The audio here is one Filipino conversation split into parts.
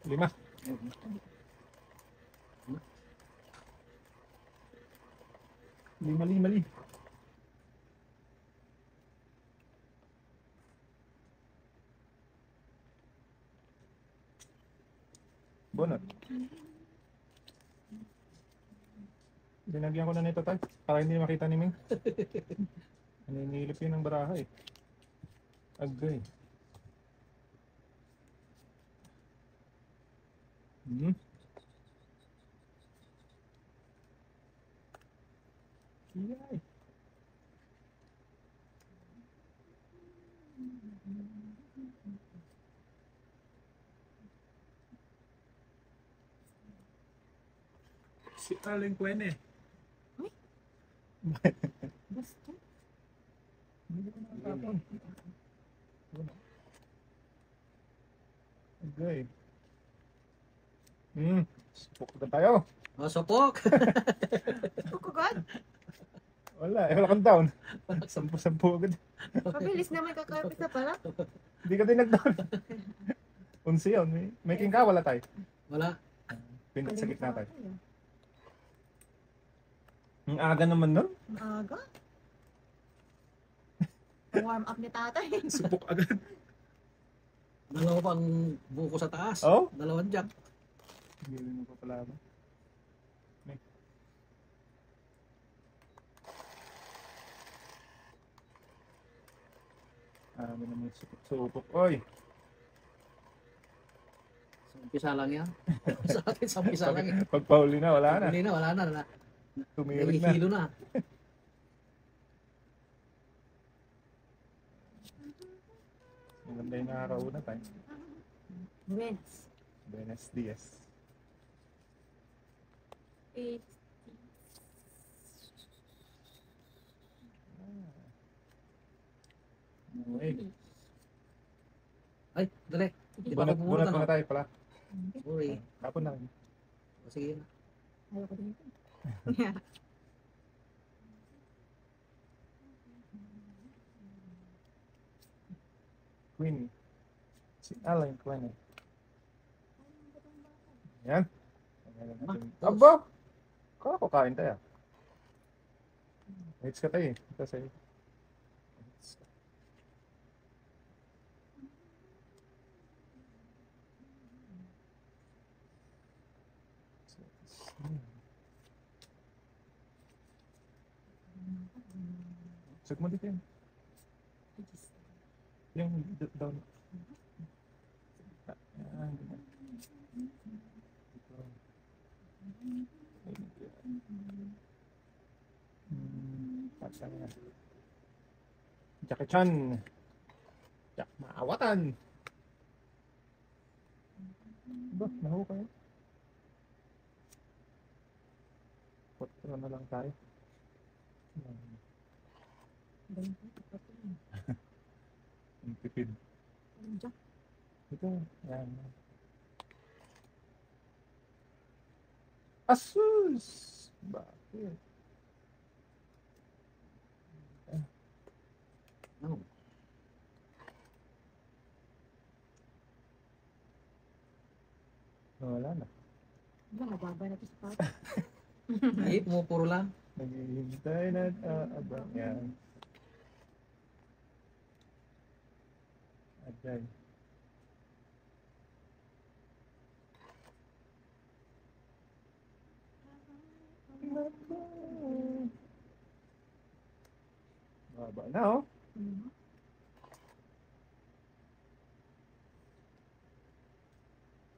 5. Mali. Bunot. Binagyan ko na nito tayo para hindi makita ni Ming. Naninilip yun ng baraha eh. Agay. Yay. Si Aling Kwene. Uy. Basta. Hindi ko nakatapon. Agay. Supok na tayo. Oh, supok. Kukugod. Wala kang down. 10 agad. Pabilis naman kakapit na pala. Hindi ka din nag-down. 11 yun. May king ka, wala tayo. Wala. Pinit sa gitna tayo. Ang aga naman nun. Ang aga. Warm up ni tatay. Supok agad. Dalawa pang buko sa taas. Oh? Dalawang jack. Hindi mo pa pala ba? Marami naman supok. Oy! Sa umpisa lang yan. Sa atin, sa umpisa lang yan. Pagpahuli na, wala na. Hindi na, wala na. Tumirik na. Hilo na. Maganda yung nakakauna tayo. Reds. Buenos Dias. 8. Okay. Ay, dali. Di ba Bunot ako pumunta muna na? tayo pala. Sorry. Kapon na rin. O, sige na. Ayaw ko din ito. Queen. Si Alan Queen. Yan. Aba! Kala ko kain tayo. Hits ka tayo eh. Kasi... Sug mo dito yun. Yung down. Yan. Patay na. Jackie Chan. Jack Maawatan. Ba, naho kayo? Patro na lang tayo. Ang tipid. Ito, yan. Asus! Bakit? No. Wala na. Mababa na ito sa pata. Ay, pumupuro lang. Naghihintay na abang yan. Agay. Baba na oh.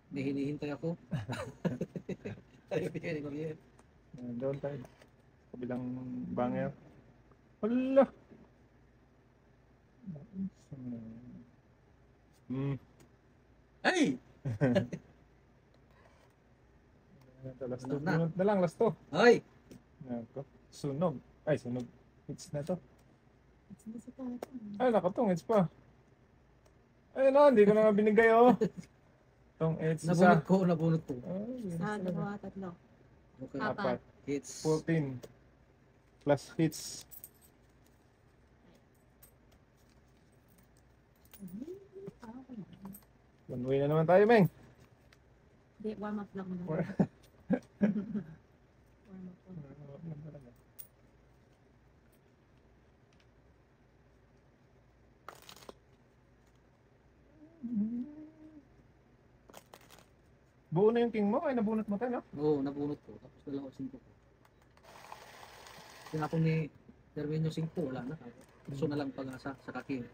May hinihintay ako. Tayo pinili ko yan. Doon tayo. Kabilang banger. Hala! Ay! Last Wala 2 na. minutes na lang, last 2. Ay! Sunog. Ay, sunog. Hits na to. Sino sa pata? Ay, nakatong hits pa. Ay, no, hindi ko na nga binigay, oh. Tong hits isa. Nabunot ko. Ay, Sa dalawa, tatlo. Okay. Apat. Hits. 14. Plus hits. One way na naman tayo, Meng. Hindi, warm up lang muna. War- Warm up lang. Yan talaga. Buo na yung king mo, ay nabunot mo tayo, no? Oo, nabunot ko. Tapos dalawa 5 ko. Tinapon ni Terminio 5, wala na. Gusto na lang pag-asa sa kaking.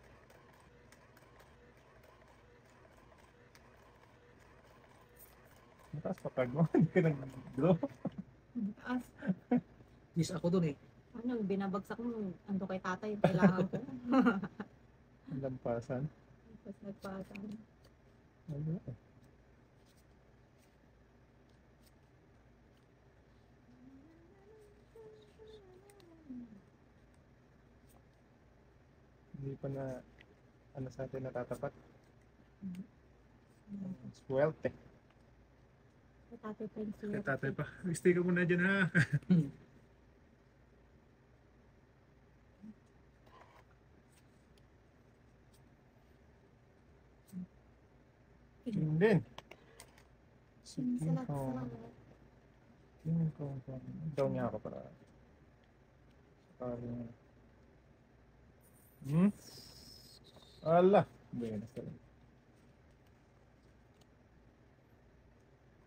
Mataas pa tag mo, hindi ka nag-draw. Taas. Yes, ako dun eh. Ano, binabagsak mo. Ando kay tatay, kailangan ko. Ang lampasan. Tapos nagpatang. Ano eh. Hindi pa na ano sa atin natatapat. Swerte. Kay tatay pa yung Kaya siya. tatay pa. Stay ka muna dyan ha. King din. Si King Salamat, Kong. salamat. King Kong. Down niya ako para. Sakaling. Ala. Buenas talaga.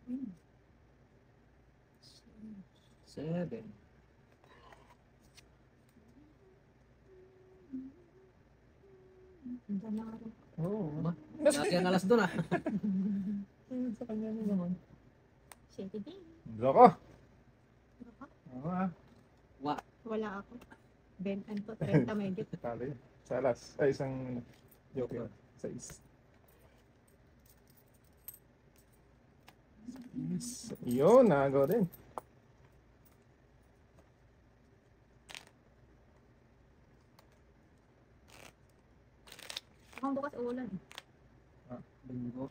Hmm. 7. Ang dami na rin. Oo. Ma, Lagi ang alas dun ah. Sa kanya naman. Shady game. Loko. Ano ka? Oo ah. Wala ako. Ben, anto, 30 may git. Talo yun. Sa alas. Ay, isang joke yun. Sa is. Yes. Yun, nagawa din. Akong bukas ulan. Bingo.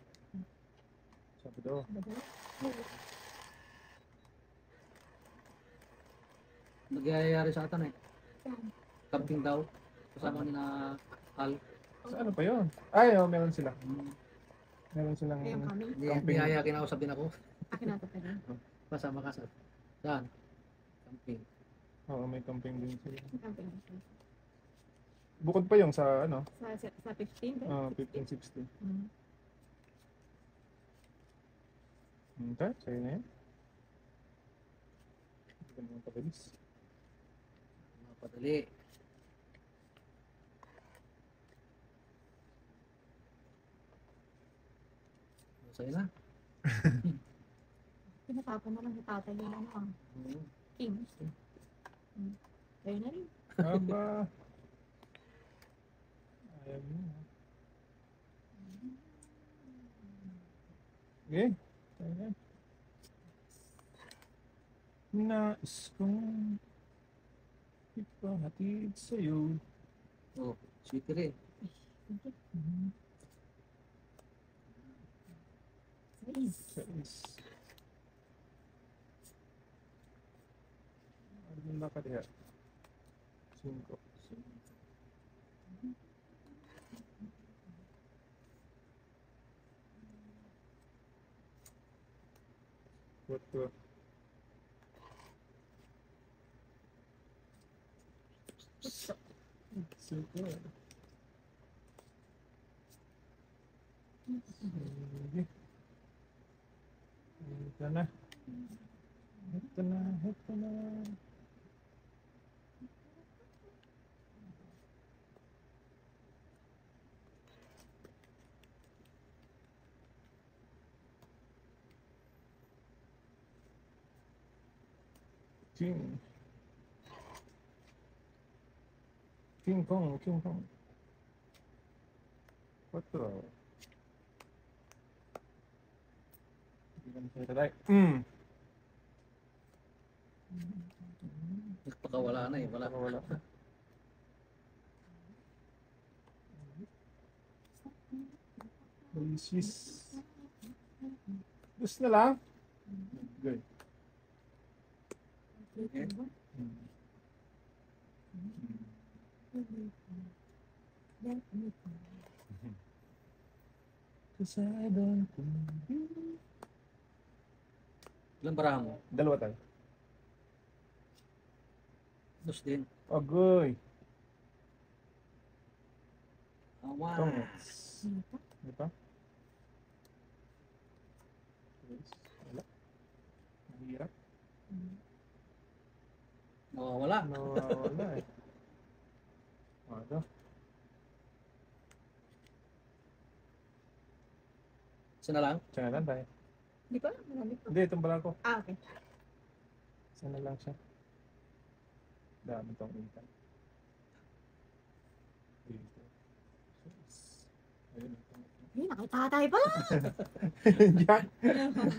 Sabado. Nagyayari sa atan eh. Saan? Camping daw. Kasama ni na Al. Sa ano pa yun? Ay, oh, meron sila. Hmm. Meron silang Ayun kami. Camping. Niyaya kinausap din ako. Akin nato pa rin. Kasama ka sa. Saan? Camping. Oo, may camping din sila. Camping. Bukod pa yung sa ano, Sa 15? ba? 15-16. Hmm. Okay, sa'yo na yan. Hindi ka naman pabilis. Mapadali. Sa'yo na. Pinatapon na lang ni tatay yung ano ang Oo. king. Ayun na rin. Aba. Ayaw mo. Okay. Sa'yo na yan. Nais kong ipahatid sa'yo. Oh, sweet rin. Sais. Ano ba ka diha? 5. What? Super. Sige. Ito na. Ito na. Ito na. King. King Kong, King Kong. Quattro. Hindi ka makita tayo. Nagpakawala na eh. Wala. Wala. Wishes. Gusto na lang. Good. Okay. Cause I don't Ilang baraha mo? Dalawa tayo. Dos din. Agoy. Awan. Tongits. Ano pa? Di ba? Yes. Wala. Mahirap. Nawawala. Nawawala eh. Ano? Isa na lang. Siya na lang tayo. Di ba? Marami pa. Hindi, itong bala ko. Ah, okay. Siya na lang siya. Dami tong intan. Dito. Ayun. Ay, nakitatay pala. Jack!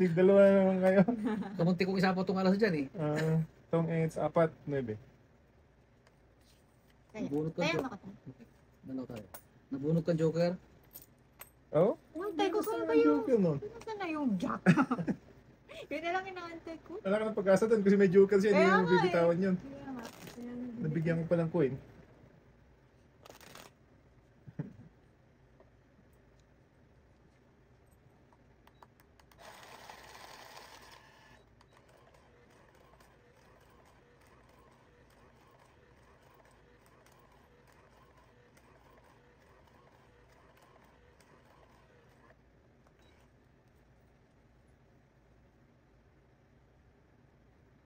Tig-dalawa na naman kayo. Tumunti kong isa po itong alas dyan eh. Tong 8, 4, 9. Kaya, Nabunot ka kaya Joker. makatay. Dalaw tayo. Nabunot ka Joker. Oh? Antay ko saan Saan ba ang yung... joke yun, no? Nasaan na yung jack? Yun na lang inaantay ko. Wala ka ng pag-asa doon kasi may joker siya, hindi Kaya mo nga bibitawan yun. Kaya nga. Kaya nga. Nabigyan ko pa ng coin.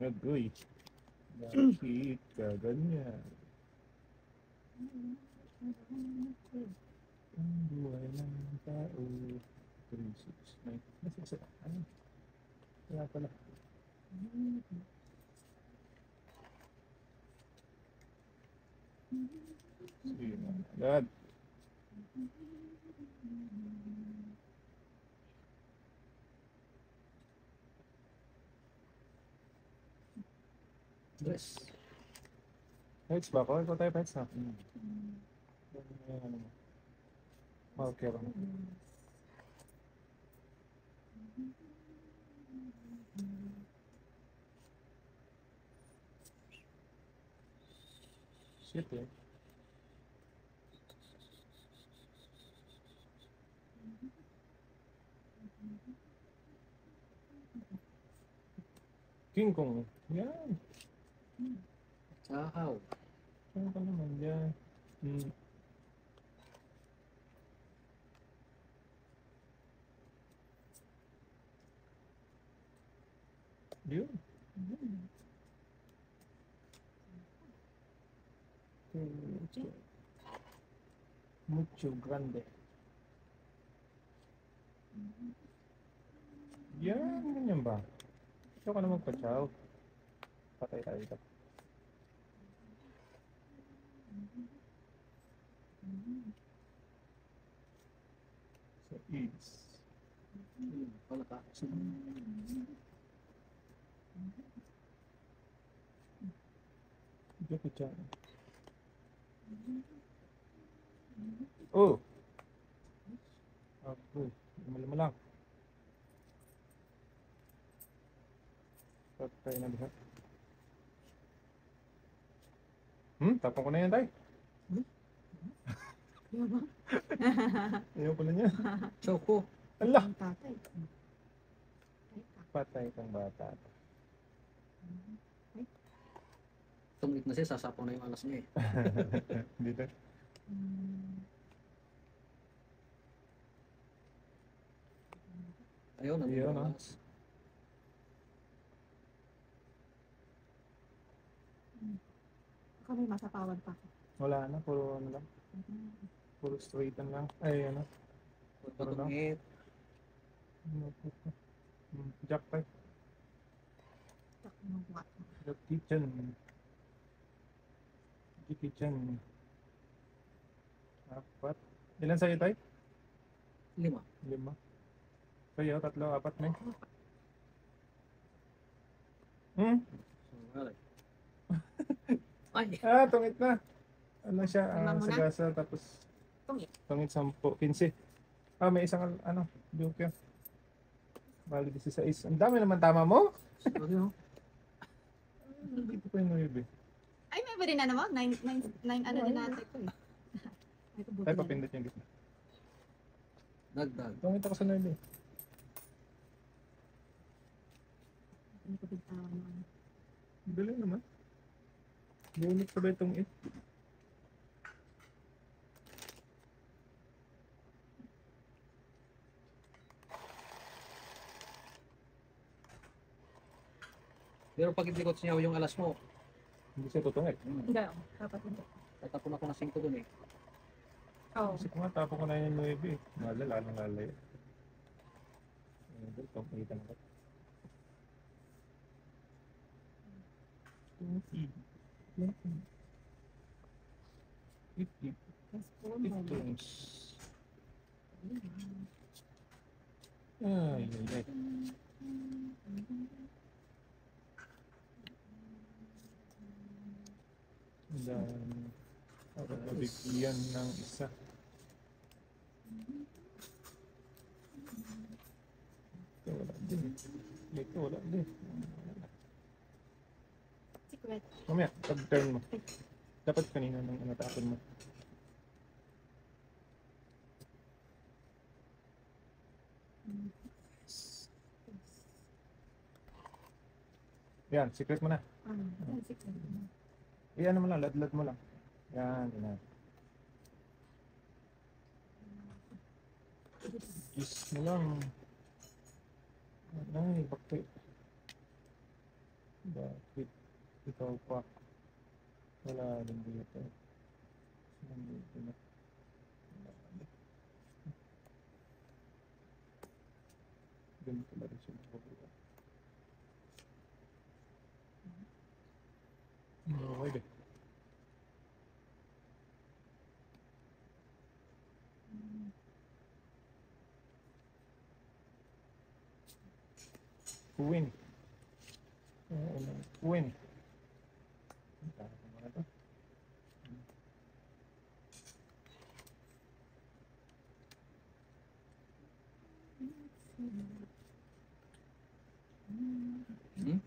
Agoy. Bakit ka ganyan? Ang buhay ng tao. 3, 6, 9. Nasa isa. Ano? Kaya pala. Sige na. Agad. Dress. Heads ba ako? Ikaw tayo heads na. Okay. Shit eh. King Kong. Yan. Sahaw. Ano ka naman yan? Yun. Mucho grande. Yan, ganyan ba? Ikaw ka na magpa-chow. Patay tayo dito. Sa east. Wala ka. Jackie Chan. Oh! Okay. Lima lang. Patay na lahat. Tapon ko na yan, tay. Kaya ba? Ayaw ko na niya. Choco. Allah! Ang tatay. Patay kang bata. Tumit na siya, sasapaw na yung alas niya eh. Dito. Ayaw na. Ayaw na. Alas. Baka may masapawan pa ako. Wala na, puro ano lang. Puro straighten lang. Ay, ano. Patungit. Jack tayo. Tak mo buhat. The kitchen. The kitchen. 4. Ilan sa'yo tayo? 5. 5. Sa'yo, 3, 4 na. Alright. Ay. Tungit na. Ano siya, Lima muna? sagasa, tapos Tungit. tungit 10, 15. May isang, ano, joker. Bali 16. Ang dami naman tama mo. Sorry oh. Dito pa yung 9. Ay, may ba rin na naman? 9 ano din natin ko eh. Ay, kabuti Ay, na. papindot yung gitna. Dagdag. Tungit ako sa 9. Galing naman. Bunot pa ba itong it? Pero pag hindi ko sinyaw yung alas mo, Hindi siya tutungit. Hindi. Dapat hindi. tatapon ako ng 5 dun eh. Oo. Kasi kung nga tapo ko na yung 9 eh. Malala lang lalay. Ito, makita na ko. 50. Mas po, 50. Ay, ay, ay. Dan para mabigyan ng isa. Ito wala din. Ito wala din. Secret. Mamaya, pag-turn mo. Dapat kanina nang natapon mo. Yan, secret mo na. Secret. Iyan mo lang, ladlad mo lang. Yan, yan. Kiss mo lang. Ay, bakit? Bakit? Ikaw pa. Wala din dito. Nandito na. Ganito na rin siya nakabula. Okay din. Queen. Queen.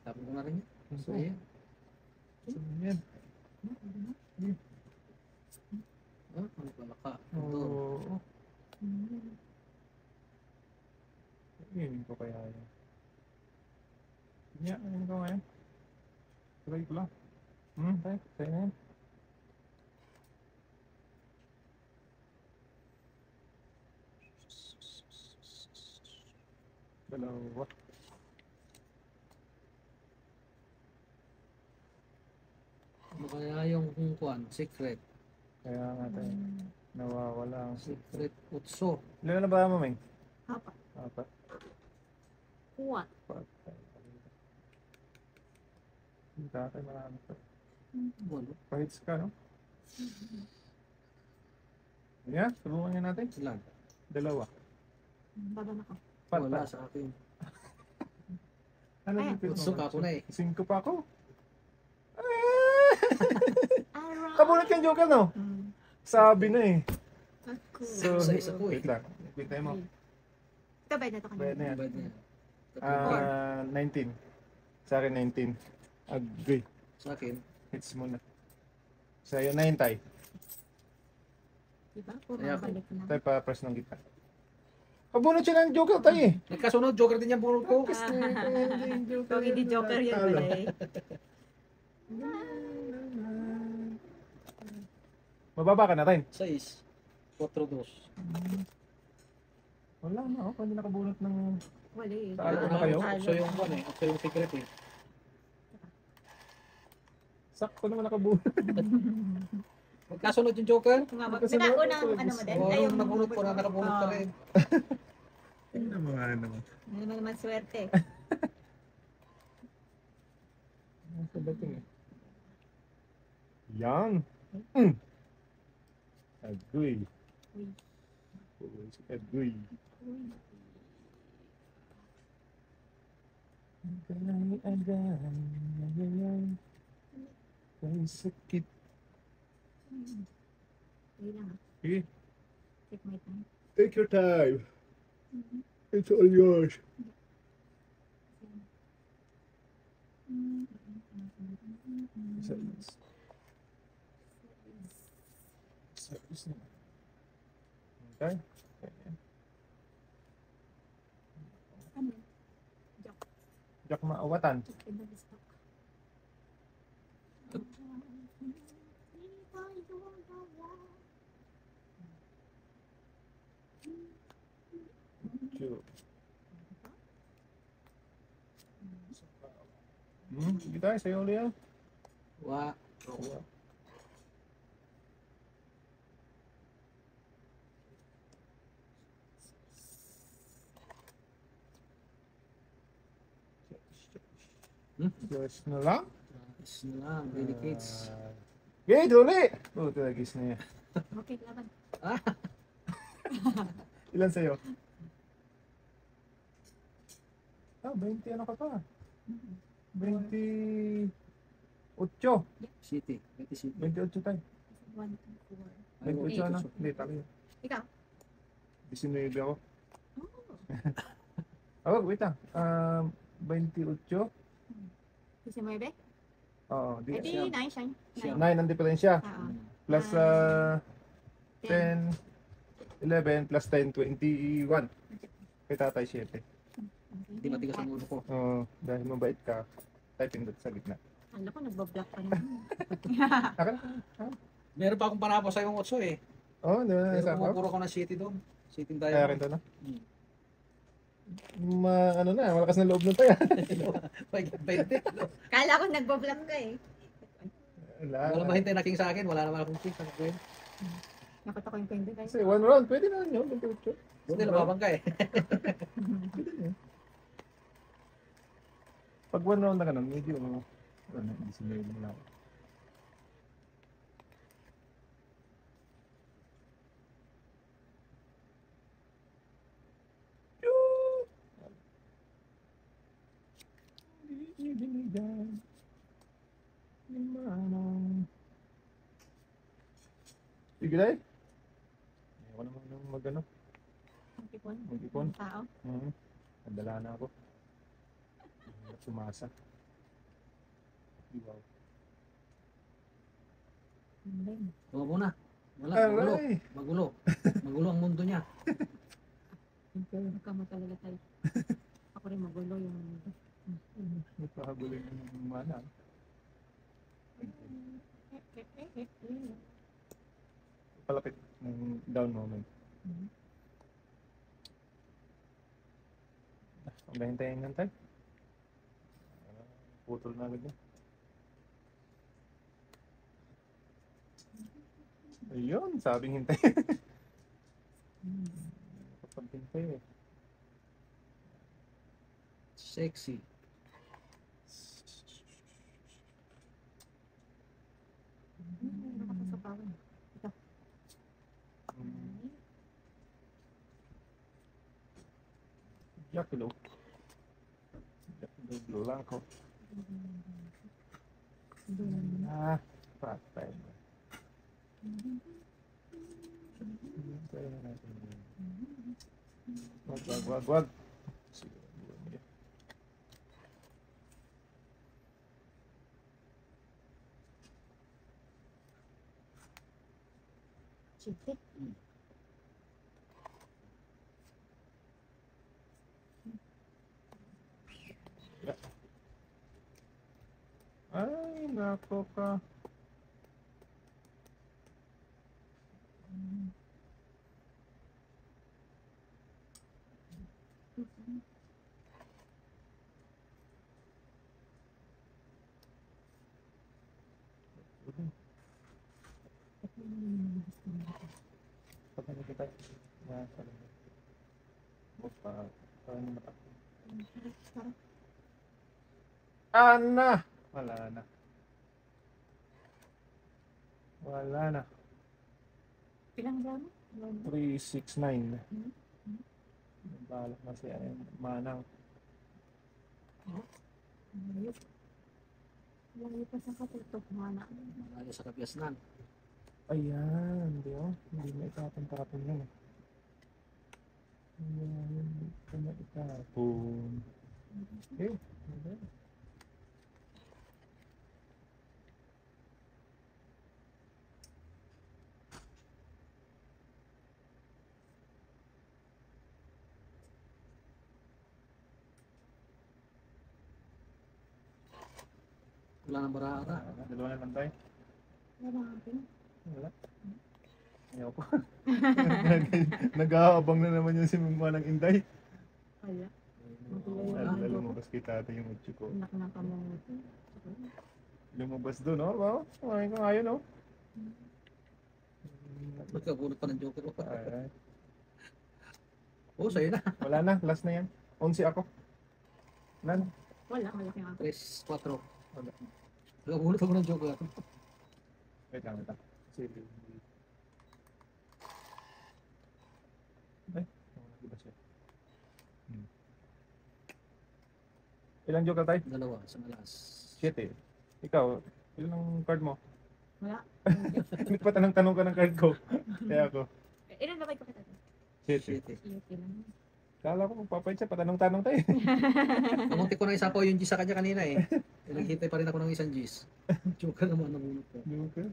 Tapon ko na rin yun. So, Okay. ayan. Yan. Ah, ano pala ka? Ito. Oo. Yun ko kaya yan. Yan, ano ko ngayon? Try ko lang. Tayo, tayo na yan. Dalawa. Ano kaya yung kuan? Secret. Kaya nga tayo. Nawawala ang Secret utso. Ilan na ba mo, Ming? Apat. Apat. Kuwan. Hindi tayo marami pa. Walo. Pahits ka, no? Yan, tulungan niya natin. Ilan? Dalawa. Baba na ko. Wala sa akin. Ano Ayan. dito? Utso ka ako na eh. 5 pa ako. Alright. Kabunot yung joker, no? Sabi na eh. Ako. So, Isa-isa ko eh. wait lang. Wait tayo mo. Ito ba na ito kanina? Bayad na yan. Bad niya. Tatlong 19. Sa akin 19. Agree. sa akin. Hits muna. Sa'yo 9 tayo. Diba? Puro Kaya ako. balik na. Tayo pa-press ng kita. Kabunot siya ng joker tayo eh. Nagkasunod, joker din yung bunod ko. Kung hindi joker yun pala eh. Mababa ka na rin. 6. 4-2. Wala na, oh. Hindi nakabunot ng... Wala eh. Talo na kayo? Utso yung kuan eh. Utso yung secret eh. Sakto naman nakabunot. Magkasunod yung joker. Kung nga ba, Kasi unang na- ano mo din? Oo, Ay, yung nabunot ko na nakabunot ka rin. Ano mga ano. Ano naman swerte. Ano sa dating eh? Yan. Agoy. Uy. Uy, si Agoy. Agay, agay. Ay, sakit. Uy lang ah. Sige, Take my time. take your time. It's all yours. Okay. Ano? Joke. Jack maawatan. Joke in the stock. Chu. Sige tayo, sa'yo ulit yan. Wa. Yes na lang. Is na lang. Delicates. Gate, uli! Oh, talagis na yan. Okay, laban. Ilan sa'yo? 20 ano ka pa? 28. City. City City. 28 tayo. 1, 2, 4. Ay, 28 ano? okay. Hindi, tayo. Ikaw? 19 ako. Oh. Wait lang. 28. 19? Oo, Eh di, 9 siya. Siya. 9 ang diferensya. Oo. Plus 10, 11, plus 10, 21. Kay tatay 7. Hindi matigas ang ulo ko. Oo, dahil mabait ka, tayo pindot sa gitna. Alam ko, nagbablock pa naman. Akan? Meron pa akong panapa sa yung 8 eh. Oo, di ba? Pero Sa pumupuro ko ng City doon. City tayo. Kaya rin to na. Hmm. Ano na, malakas na loob na tayo. 20. Kala ko nagbablock ka eh. Wala mahintay na king sa akin. Wala naman akong king. Nakita ko yung pwede guys. Kasi 1 round, pwede na yun, 28. Buti lumabang ka eh. Pag 1 round na ganun, medyo hindi sinayod mo lang. Ibinigay ni Manong. Sige tayo. Ayaw ko naman ng mag-ano. Mag-ipon. Mag-ipon. Tao. Nadala na ako. Sumasa. Wow. Huwag muna. Wala. Magulo. Aray! Magulo. Magulo ang mundo niya. Magkama talaga tayo. Ako rin magulo yung... Nagpahabulin ng mana. Palapit ng down moment. Ang dahintayin ng tayo. Putol na agad yan. Ayun, sabing hintay. Kapag hintay eh. Sexy. Nakapasok. Ito. Yakilo. Yakilo Blanco. Patay mo. Hintayin na natin yun. Wag. Sige, buwan mo yan. Chite. Ay, nako ka. Pagkano kita? Paano matakbo? Ana! Wala na. Wala na. Ilang gramo? 369. Balak na siya Manang. Malayo. Malayo pa sa katutok. Mana. Malayo sa kapiasnan. Ayan, di ba? Hindi na itapon-tapon yan. Hindi ko na itapon. Okay. Okay. Wala nang barara. Dalawa na lang tayo. Marami. Wala. Ayaw ko. Nag-aabang na naman yung si Mama ng Inday. Wala. Lumabas kay tatay yung utsi ko. Anak na kamuti. Lumabas doon, oh. Wow. Kumain ko ngayon, oh. Magkabulot pa ng joker. Ay, Oo, sa'yo na. wala na, last na yan. 11 ako. Wala na. Wala. Wala kang ako. 3, 4. Wala. Magkabulot ako ng joker. Wait lang, wait lang. Sige. Ay, di ba siya? Ilang joker tayo? Dalawa, sa malas. 7. Ikaw, ilan ang card mo? Wala. Hindi pa tanong-tanong ka ng card ko. Kaya ako, Ilan ba kayo kita? 7. 7. Iyok lang. Kala ko magpapayat siya, patanong-tanong tayo. Namunti ko na isa po yung G's sa kanya kanina eh. Naghintay pa rin ako ng isang G's. Joker naman namunot ko. Joker?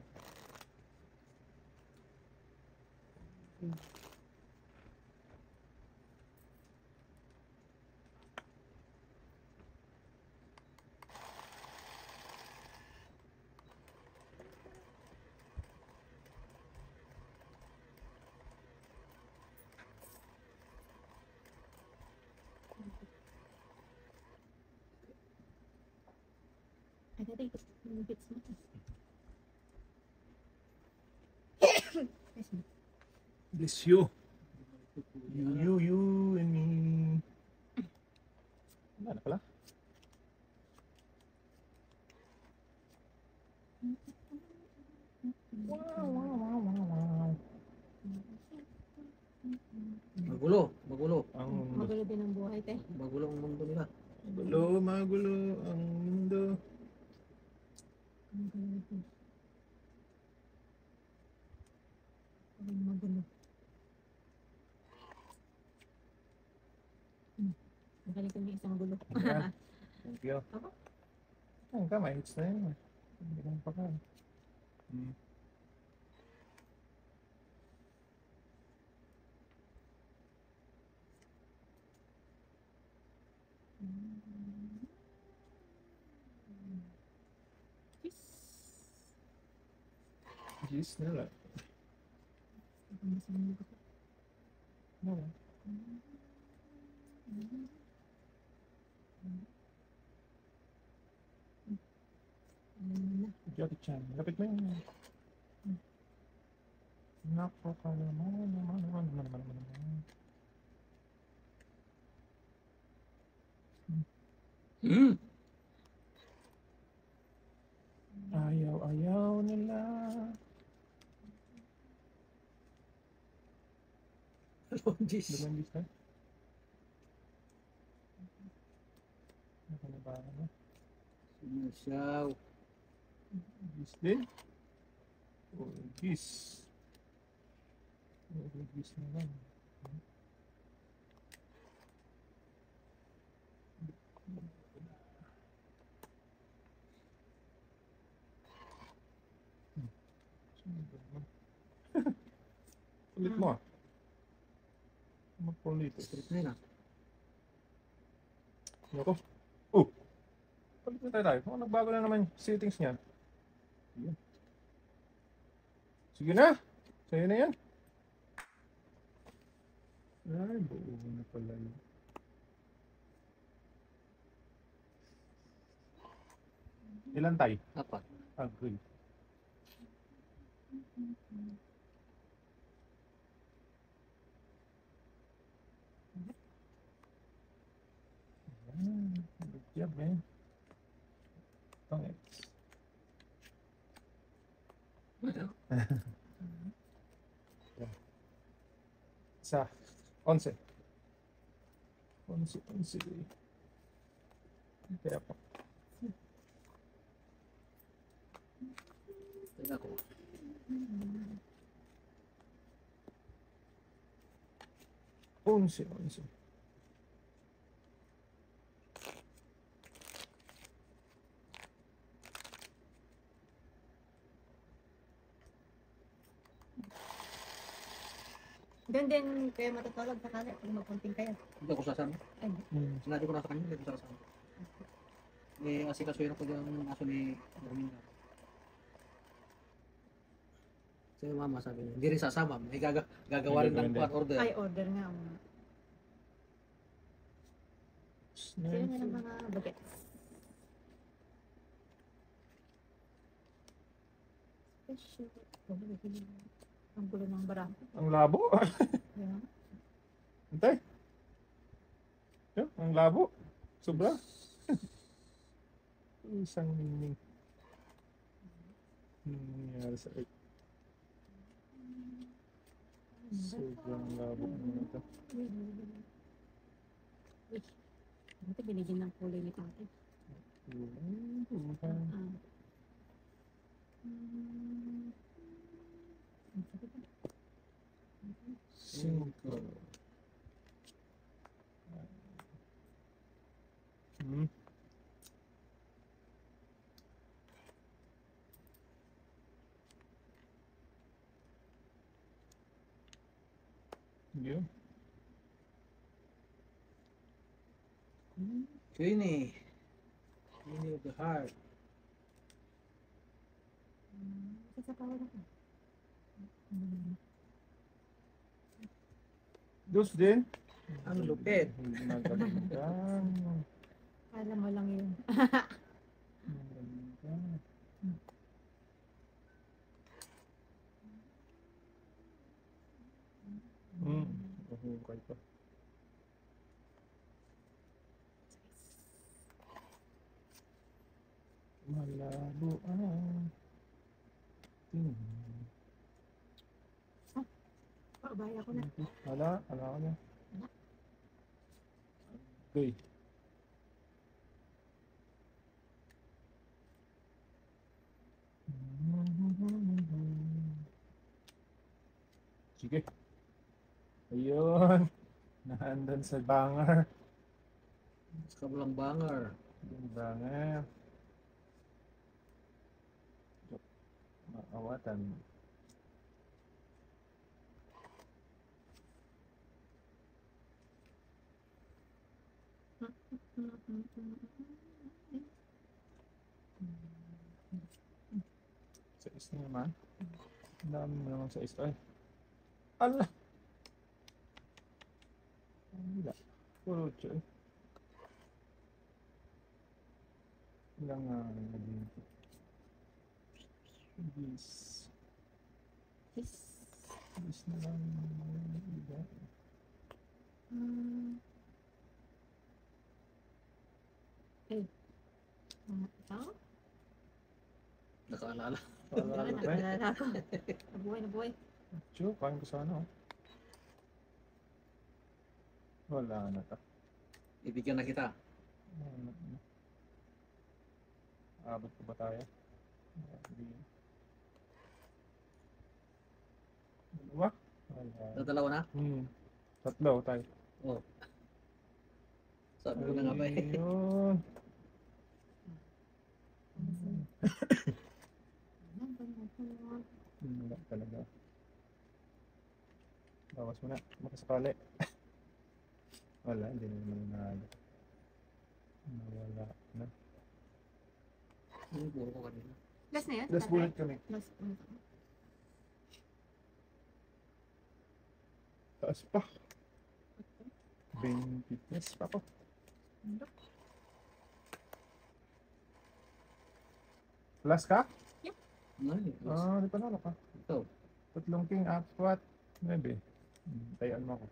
Ay, dati. Yung bits mo. Yes, ma'am. Bless you. You and me. Wala na pala. Wow. Magulo, magulo. Ang mundo. Magulo din ang buhay, te. Magulo ang mundo nila. Magulo ang mundo. Magulo din. Magulo. Magaling kami isang gulo. Ayan. Thank you. Ako? Ang ka, may hits na yun. Hindi lang pa ka. Yes. Jeez, nila. No. Jackie Chan. Lapit mo yun. Nako ka naman. Hmm. Ayaw nila. Dalawang G's. Dalawang bis na. Nakalabahan na. Sumasyaw. Bis din. O, bis. O, bis na lang. Ulit mo ah. Magpulit. Strip na yun ah. Ako. Palit na tayo. Oh, nagbago na naman yung settings niya. Yun. Sige na. Sa'yo na yan. Ay, buo na pala yun. Ilan tayo? 4. Agree. Good job, man. Thanks. Isa. 11. 11. Kaya pa. Tingnan ko. Onse. Doon din kayo matutulog sa kanya kung magpunting kayo. Hindi ako sasama. Ay, Sinabi ko na sa kanya, hindi ko sasama. Eh, asikasuhin ako dyan ang aso ni Domingo. So yung mama sabi niya, hindi rin sasama. May gagawa rin ng Hindi. order. Ay, order nga. Sino niya ng mga bagets? Special. Ang gulo ng barako. Ang labo. Yeah. Antay. Yan, ang labo. Sobra. Isang ningning. Nangyari sa earth. Sobrang labo na ito. Ito binigyan ng kulay ni tatay. Cinco. Hmm. Yun. Queenie. Queenie of the heart. Sa power ako. Dos din. Ang lupit. Hindi nagalitan. Alam mo lang yun. Mahukay pa. Malabo Paabaya ko na. Wala ko na. Okay. Sige. Ayun. Naandan sa bangar. Sa kabilang bangar. Yung bangar. Maawatan. Sa is naman. Ang dami mo naman sa is. Ay. Ala. Wala. Puro siya eh. Ilang naging bis. Yes. Bis na lang. Iba. Ito? Nakaalala. Paalala Yan, pa eh. naalala ko. Nabuhay. Tiyo, kain ko sana oh. Wala na ta. Ibigyan na kita. Abot pa ba tayo? Hindi. Dalawa? Wala. Dadalawa na? Tatlo tayo. Oh. Sabi ko na nga ba eh. Ayun. Wala talaga. Bawas mo na. Makasakali. Wala, hindi na naman nahalo. Nawala na. Yung puro ko kanina. Last na yan? Last bullet kami. Last. Taas pa. 20 plus pa po. Plus ka? Nice. Di pa nalo ka. Ito. Tatlong king, apat, 9. Tayaan mo ako.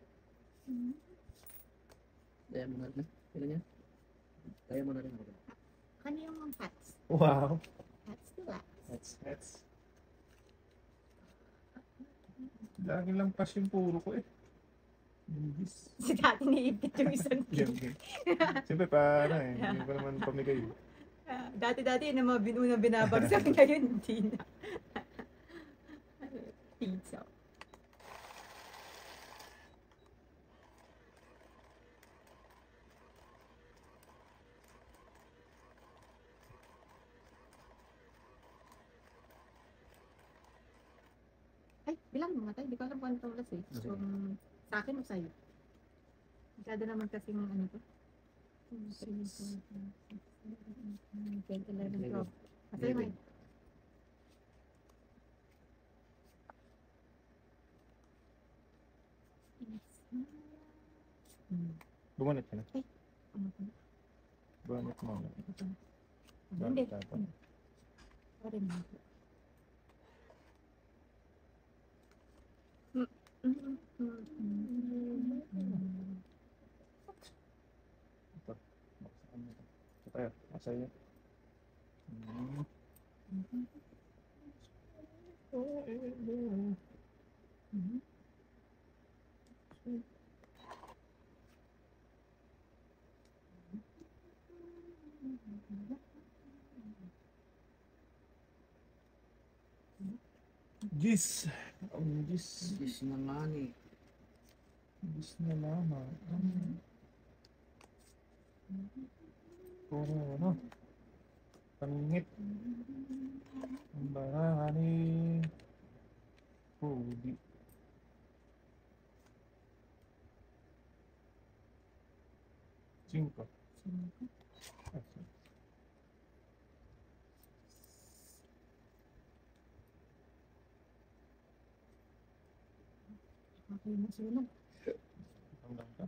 Kaya mo na rin. Kailan yan? Kaya mo na rin ako. Ano yung hats? Wow. Hats to wax. That's. Lagi lang pas yung puro ko eh. Bingis. Si dati niipit yung isang Game. Siyempre para eh. Hindi ko naman pamigay. Dati yung mga unang binabagsak ngayon, hindi na. Pizza. Ay, bilang mo tayo. Di ko alam kung ano ito oras eh. Sige. Sa akin o sa'yo? Masyado naman kasing ano to. 3, 4, 5, 6, 7, 8, 9, 10, 11, 12. Asa yung mic? Bumanit ka na. Ano ba? Bumanit mo. Hindi. Bumanit ka. Sorry na. Ito. Baksakan mo ito. Ito tayo. Asa yun. Gis. Ang gis. Yes na nga ni. Gis na naman. Puro ano. Pangit. Ang bahani. Pudi. Cinco. Ah, sorry. Okay na sunog. Hanggang ka.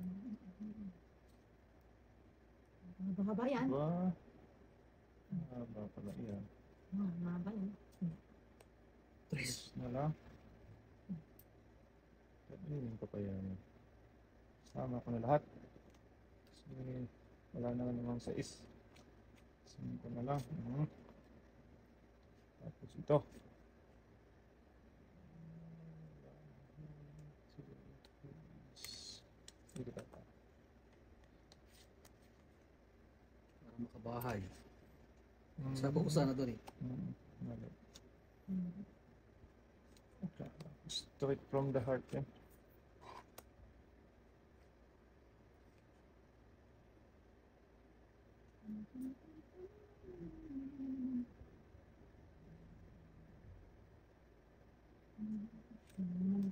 Mahaba yan. Ba? Haba pala yan. Mahaba yan. Tres. Na lang. Kainin ko pa yan. Sama ko na lahat. Kasi wala na namang sais. Sama ko na lang. Tapos ito. Dito ka pa. Para makabahay. Sa bukusan na doon eh. Mali. Okay. Straight from the heart yan.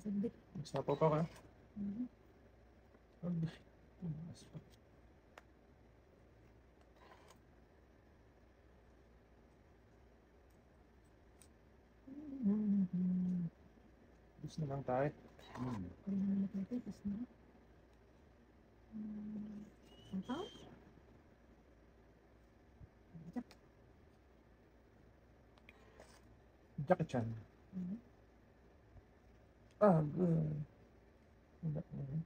Sabit. Sapaw pa ka? Ay, tumaas pa. Gusto na lang tayo. Kaya naman nagpapipis na. Ang tao? Jackie Chan. Ah, good. Wala na rin.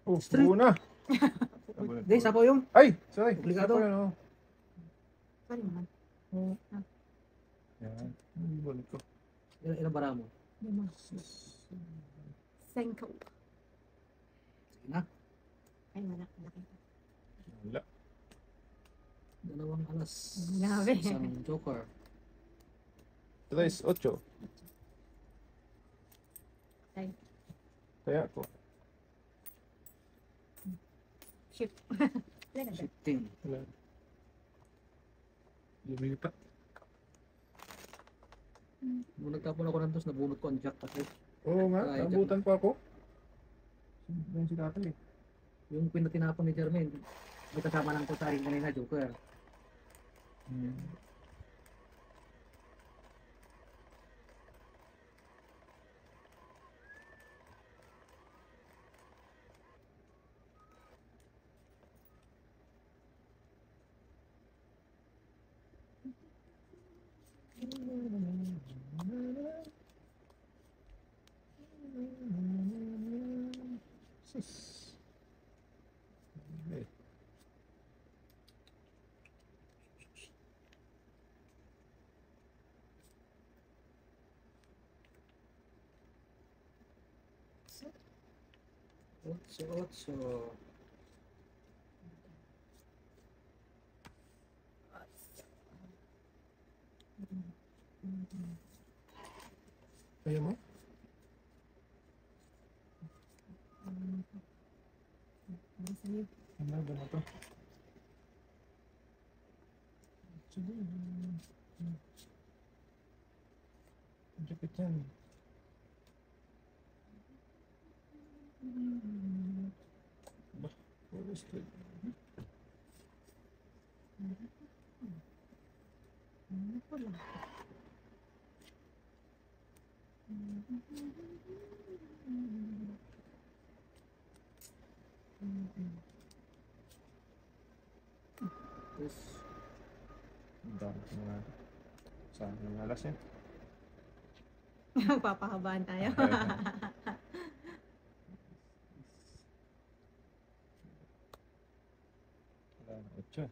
Oh, Straight. na. Hindi, sapaw yung. Ay, sorry. Obligado. Sapaw yan, oh. Sorry naman. Oh. Yan. Ang bulit ko. Ilang bara mo? Lima. Senko. Sige na. Ay, wala. Malaki. Wala. 2 alas. Grabe. Isang joker. 3-8. Ay, Kaya ko. ship. Wala na. Shifting. Wala. Lumilipat. Nung nagtapon ako ng dos, nabunot ko ang jack kasi. Oo nga, Ay, nabutan pa ako. Yung si tatay eh. Yung pinatinapon ni Jermaine, may kasama lang ko sa akin kanina, joker. Sus. Okay. Otso. Kaya mo? Ano ba na to? Sige. Jakit yan. Bah, puro straight. Ano po lang? Tapos, Ang dami ko na. Saan ang alas yan? Papahabaan tayo. Wala na. 8.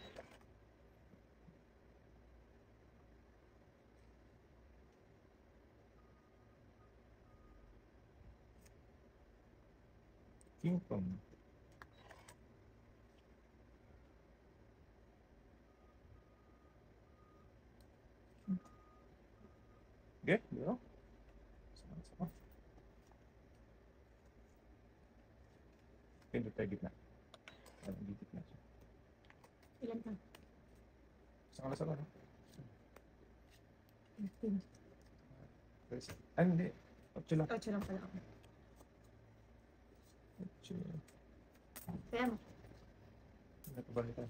King Kong. Okay, bro. Sama-sama. Pindot tayo gitna. Parang gitna siya. Ilan ka? Isang alas ako, no? 15. Hindi. 8 lang. 8 lang pala ako. 8. Kaya mo. Napabalik tayo.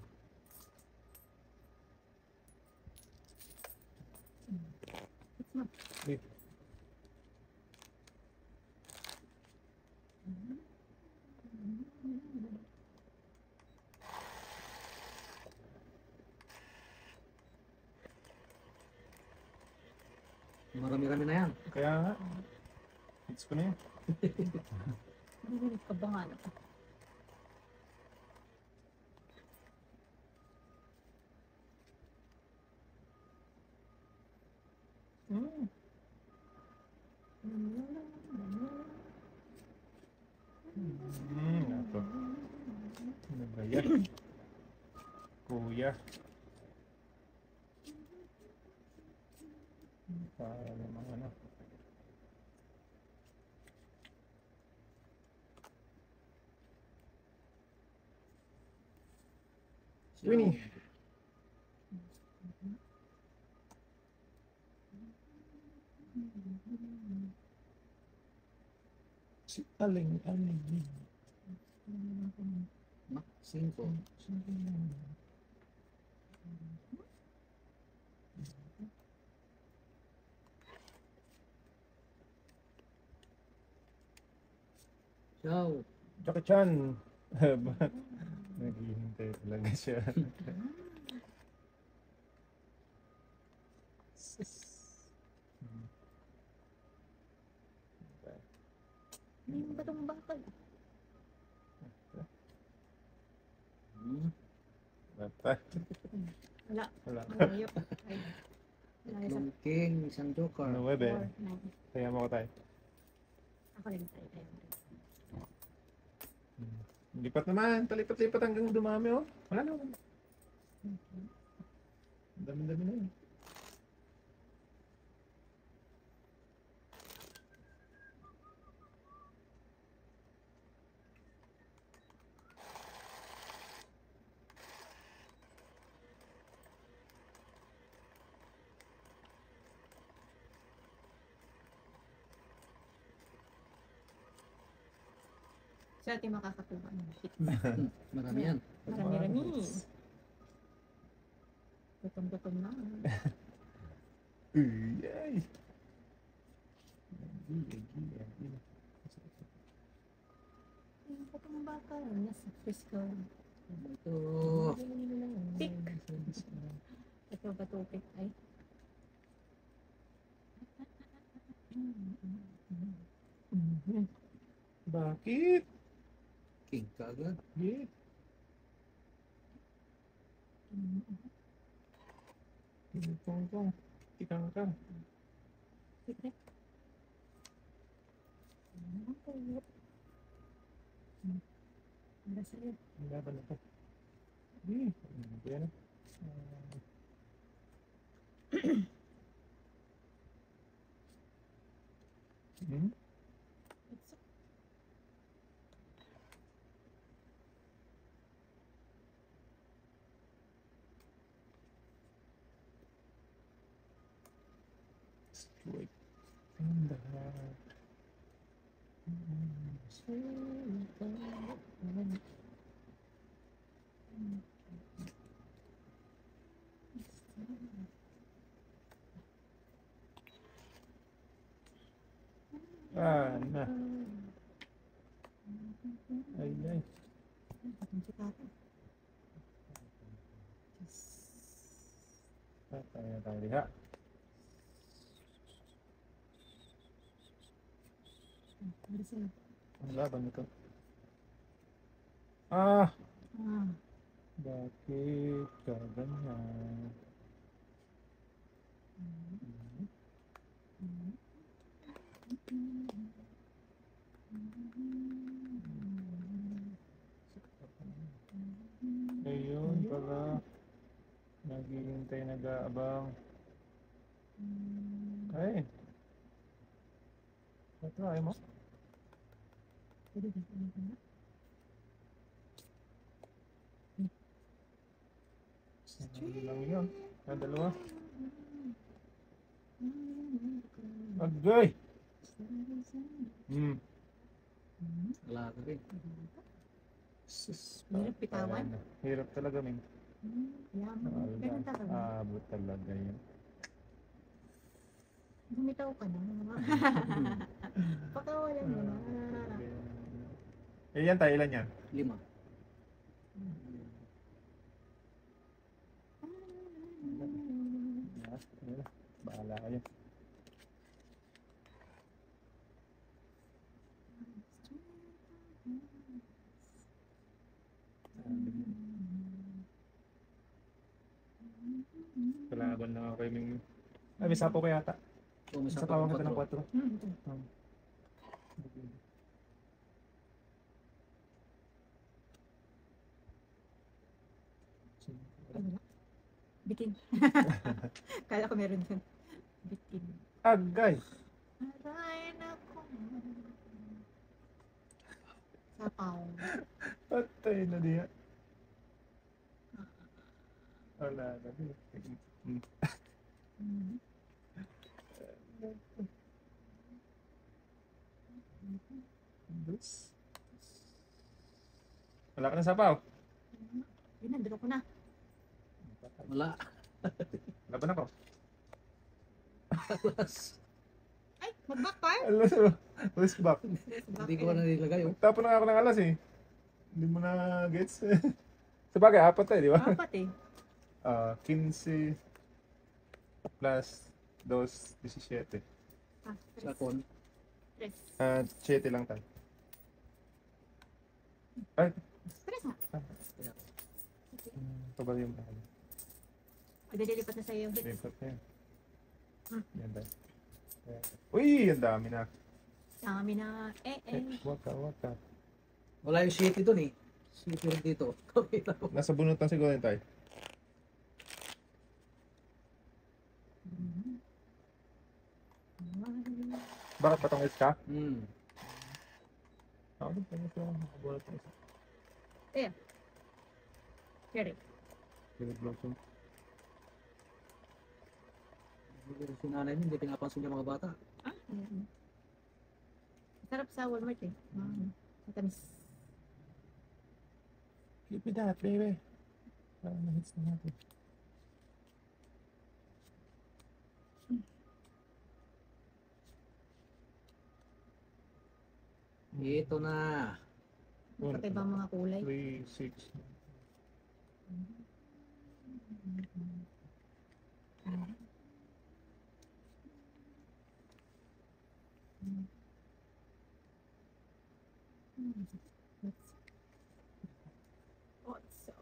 It's mo. Wait. marami-rami na yan. Kaya nga. Hits ko na yun. Narinig ka ba nga na? Hmm. Ako. Ano ba yan? Kuya. Para naman ano. Winnie. Si Aling. Ma, 5. Ciao. Jackie Chan. Naghihintay talaga siya. Hindi ba itong bakal? Bata. Wala. Wala. Malayo. Ay. Malayo sa Tatlong king, isang joker. Ano webe? 4, 9. Kaya mo ko tayo. Ako rin tayo. Lipat naman. Palipat-lipat hanggang dumami, oh. Wala naman. Ang dami-dami na yun. Sa ating makakakuha ng hit. Marami yan. Marami-rami. Gutom-gutom na. Uy, ay. Yung patong bakal. Nasa Frisco. Ito. Pick. Ito ba ito pick ay? Bakit? King kagad. Bakit? Tong-tong. Tikang-kang. Secret. Para sa'yo. Ang laban na to. Ano ba yan? Hmm? Wait. In the heart. Ah, na. Ay, ay. Tayo na tayo diha. Ang laban nito. Ah! Bakit ka ganyan? Ayun pala. Naghihintay, nag-aabang. Ay. Try mo. Ano lang yun? Dalawa. Agay! Wala ka rin. Sus. Hirap bitawan? Hirap talaga, Ming. Yaman. Ganun talaga. Abot talaga yun. Bumitaw ka na. Pakawalan mo na. Ilan tayo? Ilan yan? 5. Bahala kayo. Kalaban na ako kay Ming. Ay, may sapo ko yata. Sa tawang kita ng 4. Bitin. Kala ko meron dun. Bitin. Agay! Aray nako. Sapaw. Patay na diya. Wala na diya. Wala ka na sapaw? Yun, nandalo ko na. Wala. Laban ako. Ay, mag-backfire? Alas mo. Alas back. Hindi ko na nilagay. Oh. Tapon na ako ng alas eh. Hindi mo na gets. Sabagay, 4 tayo, di ba? Apat eh. 15 plus 2, 17. Sa con. Tres. 7 lang tayo. Ay, Tres nga. ito ba yung bahala? Madalilipat na sa'yo yung hits. Repot na yun. Yan tayo. Uy, ang dami na. Dami na. Waka, waka. Wala yung city doon eh. City rin dito. Nasa bunutan siguro yun tayo. Bakit patungis ka? Ako din, pwede ko nakabunot ng isa. Cherry. Cherry blossom. Si nanay niya, hindi pinapansin yung mga bata. Sarap sa Walmart eh. Matamis. Give me that, baby. Parang na-hits na natin. Ito na. Pati ba mga kulay? 3, 6. Otso.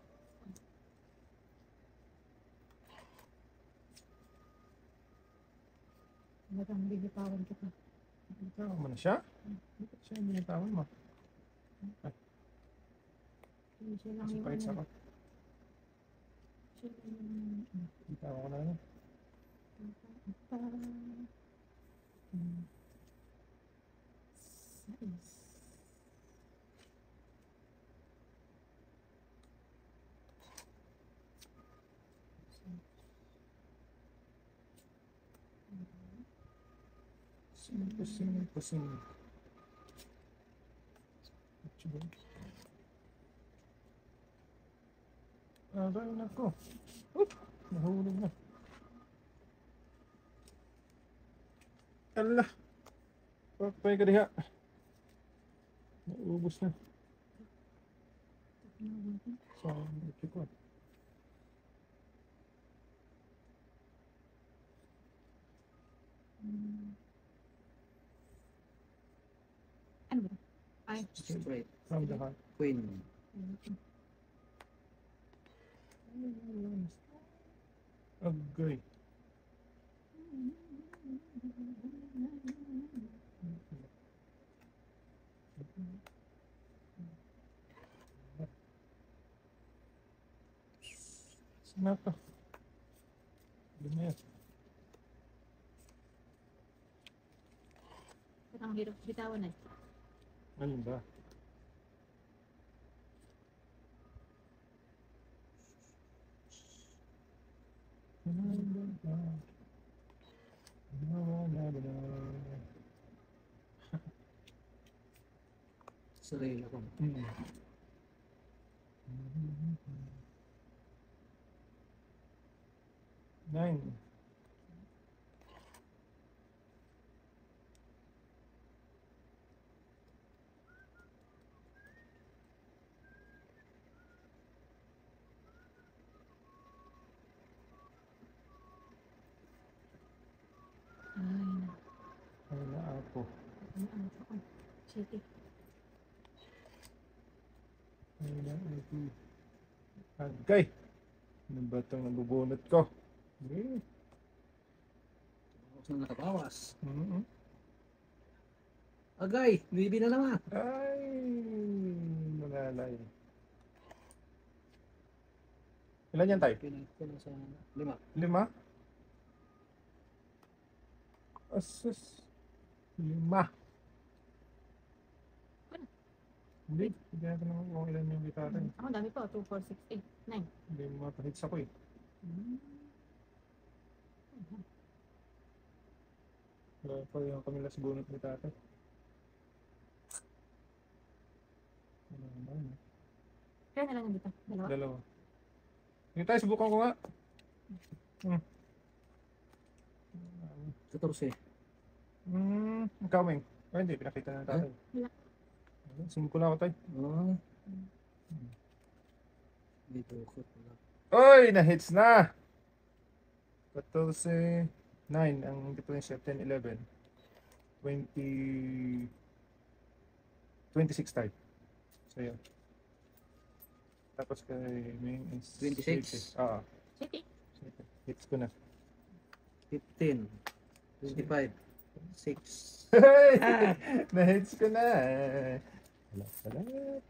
Talagang bibitawan kita. Bitawan mo na siya? Bakit siya yung binitawan mo? Siya lang yung Surprise ako. Siya lang yung Bitawan ko na ano. Sais. Pusing. Aray nako. Nahulog na. Allah. Pagpay ka diha. Naubos na. So, ito ko. Ano ba? Ay. Straight. From the heart. Queen. Agay. Sinapa. Ganyan. Ang hirap bitawan eh. Ano ba? Sarili ko. Nine. Ay, Ay na ako. Sige. Ay na ako. Agay. Ano ba itong nabubunot ko? Eh. Bawas na nakabawas. Mm-hmm. Agay, bibi na naman. Ay, malalay. Ilan yan tayo? Pinag ko na sa 5. 5? Asus. 5. Hindi. Hindi natin naman kung ilan yung gitara. Ako dami po. 2, 4, 6, 8, 9. Hindi mo mapahits ako eh. Wala pa yung kamilas bunot ni tatay. Ano naman? Kaya na lang yung dito. Dalawa. Hindi tayo, subukan ko nga. 14. Kaming. Ay, hindi. Pinakita na ng tatay. Wala. Sumuko na ako tayo. Oh. Dito ko. Oy! Na-hits na! 14, 9 ang differential, 10, 11. 20, 26 tayo. So, yun. Tapos kay Ming is 26. Oo. Sige. Hits ko na. 15. 25. 6. Hey! Na-hits ko na. Salamat.